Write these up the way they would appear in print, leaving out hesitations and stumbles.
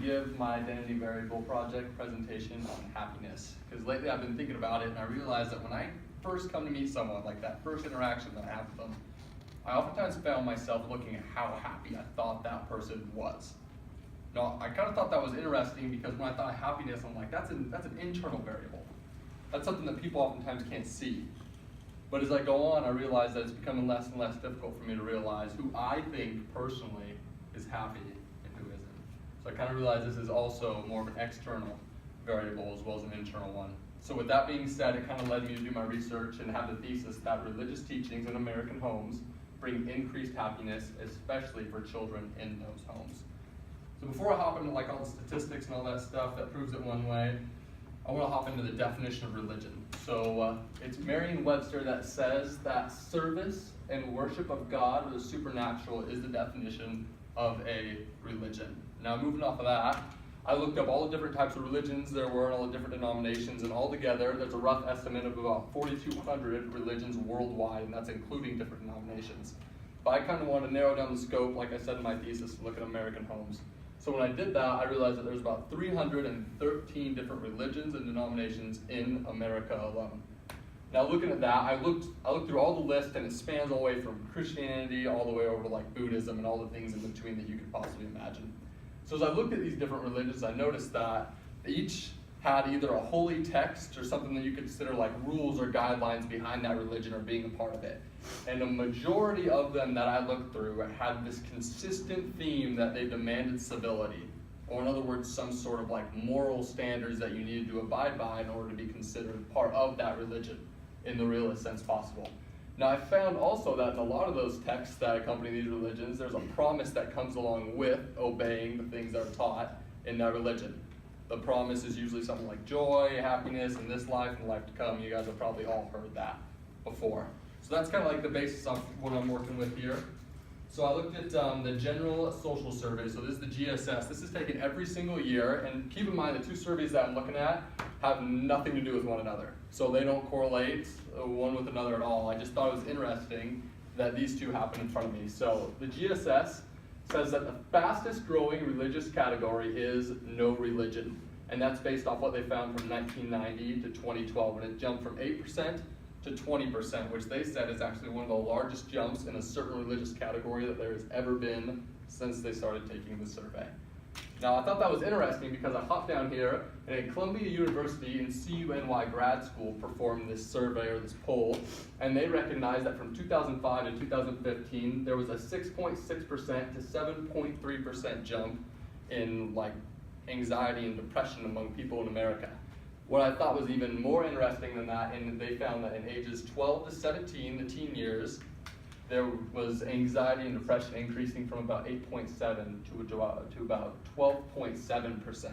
give my identity variable project presentation on happiness, because lately I've been thinking about it, and I realized that when I first come to meet someone, like that first interaction that I have with them, I oftentimes found myself looking at how happy I thought that person was. Now, I kind of thought that was interesting because when I thought of happiness, I'm like, that's an internal variable. That's something that people oftentimes can't see. But as I go on, I realize that it's becoming less and less difficult for me to realize who I think personally is happy and who isn't. So I kind of realize this is also more of an external variable as well as an internal one. So with that being said, it kind of led me to do my research and have the thesis that religious teachings in American homes bring increased happiness, especially for children in those homes. So before I hop into like all the statistics and all that stuff that proves it one way, I want to hop into the definition of religion. So it's Merriam-Webster that says that service and worship of God or the supernatural is the definition of a religion. Now moving off of that, I looked up all the different types of religions there were and all the different denominations, and altogether there's a rough estimate of about 4,200 religions worldwide, and that's including different denominations. But I kind of want to narrow down the scope, like I said in my thesis, and look at American homes. So when I did that, I realized that there's about 313 different religions and denominations in America alone. Now looking at that, I looked through all the list, and it spans all the way from Christianity all the way over to like Buddhism and all the things in between that you could possibly imagine. So as I looked at these different religions, I noticed that each had either a holy text or something that you could consider like rules or guidelines behind that religion or being a part of it. And a majority of them that I looked through had this consistent theme that they demanded civility, or in other words, some sort of like moral standards that you needed to abide by in order to be considered part of that religion in the realest sense possible. Now I found also that in a lot of those texts that accompany these religions, there's a promise that comes along with obeying the things that are taught in that religion. The promise is usually something like joy, happiness in this life and life to come. You guys have probably all heard that before. So that's kind of like the basis of what I'm working with here. So I looked at the General Social Survey. So this is the GSS. This is taken every single year. And keep in mind the two surveys that I'm looking at have nothing to do with one another. So they don't correlate one with another at all. I just thought it was interesting that these two happen in front of me. So the GSS says that the fastest growing religious category is no religion. And that's based off what they found from 1990 to 2012. And it jumped from 8% to 20%, which they said is actually one of the largest jumps in a certain religious category that there has ever been since they started taking the survey. Now I thought that was interesting because I hopped down here and at Columbia University and CUNY grad school performed this survey or this poll, and they recognized that from 2005 to 2015 there was a 6.6% to 7.3% jump in like anxiety and depression among people in America. What I thought was even more interesting than that, and they found that in ages 12 to 17, the teen years, there was anxiety and depression increasing from about 8.7 to about 12.7%.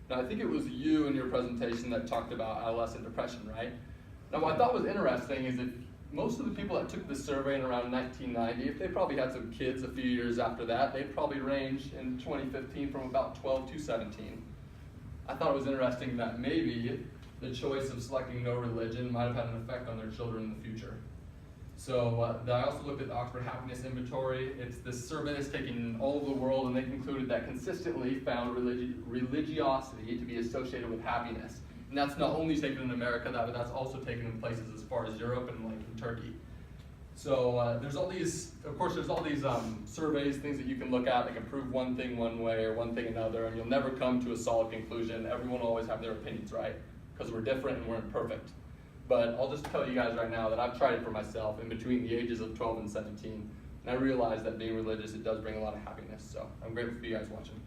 Now I think it was you in your presentation that talked about adolescent depression, right? Now what I thought was interesting is that most of the people that took this survey in around 1990, if they probably had some kids a few years after that, they'd probably range in 2015 from about 12 to 17. I thought it was interesting that maybe the choice of selecting no religion might have had an effect on their children in the future. So I also looked at the Oxford Happiness Inventory. It's this survey that's taken all over the world, and they concluded that consistently found religiosity to be associated with happiness. And that's not only taken in America, but that's also taken in places as far as Europe and like in Turkey. So there's all these, of course, there's all these surveys, things that you can look at that can prove one thing one way or one thing another, and you'll never come to a solid conclusion. Everyone will always have their opinions, right? Because we're different and we're imperfect. But I'll just tell you guys right now that I've tried it for myself in between the ages of 12 and 17, and I realized that being religious, it does bring a lot of happiness. So I'm grateful for you guys watching.